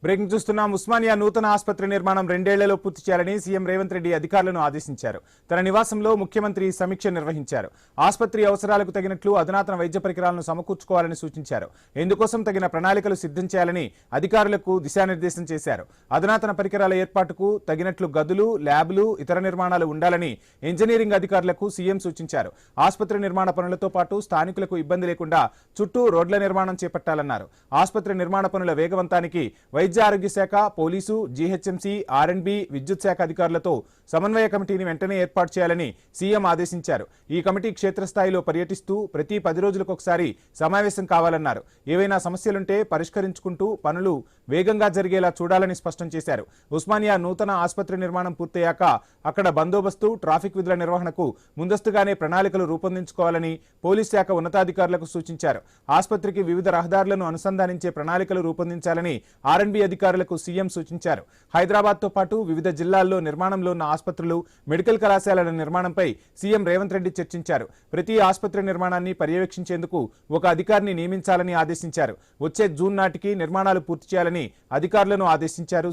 Breaking చూస్తున్నాం. ఉస్మానియా నూతన ఆసుపత్రి నిర్మాణం 2 ఏళ్లలో పూర్తి చేయాలని సీఎం రేవంత్ రెడ్డి అధికారులను ఆదేశించారు. తన నివాసంలో ముఖ్యమంత్రి సమీక్ష నిర్వహించారు. ఆసుపత్రి అవసరాలకు తగినట్లు అధునాతన వైద్య పరికరాలను సమకూర్చుకోవాలని సూచించారు. ఇందుకోసం తగిన ప్రణాళికలు సిద్ధం చేయాలని అధికారులకు దిశానిర్దేశం చేశారు. అధునాతన పరికరాల ఏర్పాటుకు తగినట్లు గదులు, ల్యాబ్లు, ఇతర నిర్మాణాలు ఉండాలని ఇంజనీరింగ్ అధికారులకు సీఎం సూచించారు. ఆసుపత్రి నిర్మాణ పనులతో పాటు స్థానికులకు ఇబ్బంది లేకుండా చుట్టూ రోడ్ల నిర్మాణం చేపట్టాలన్నారు. ఆసుపత్రి నిర్మాణ పనుల వేగవంతానికి వైద్య ఆరోగ్య శాఖ, పోలీసు, జీహెచ్ఎంసీ, ఆర్ఎండ్బి, విద్యుత్ శాఖ అధికారులతో సమన్వయ కమిటీని వెంటనే ఏర్పాటు చేయాలని సీఎం ఆదేశించారు. ఈ కమిటీ క్షేత్రస్థాయిలో పర్యటిస్తూ ప్రతి 10 రోజులకొకసారి సమావేశం కావాలన్నారు. ఏవైనా సమస్యలుంటే పరిష్కరించుకుంటూ పనులు వేగంగా జరిగేలా చూడాలని స్పష్టం చేశారు. ఉస్మానియా నూతన ఆసుపత్రి నిర్మాణం పూర్తయ్యాక అక్కడ బందోబస్తు, ట్రాఫిక్ విధుల నిర్వహణకు ముందస్తుగానే ప్రణాళికలు రూపొందించుకోవాలని పోలీస్ శాఖ ఉన్నతాధికారులకు సూచించారు. ఆసుపత్రికి వివిధ రహదారులను అనుసంధానించే ప్రణాళికలు రూపొందించాలని ఆర్ఎండ్బి అధికారులకు సీఎం సూచించారు. హైదరాబాద్తో పాటు వివిధ జిల్లాల్లో నిర్మాణంలో ఉన్న ఆసుపత్రులు, మెడికల్ కళాశాలల నిర్మాణంపై సీఎం రేవంత్ రెడ్డి చర్చించారు. ప్రతి ఆసుపత్రి నిర్మాణాన్ని పర్యవేక్షించేందుకు ఒక అధికారిని నియమించాలని ఆదేశించారు. వచ్చే జూన్ నాటికి నిర్మాణాలు పూర్తి చేయాలని అధికారులను ఆదేశించారు.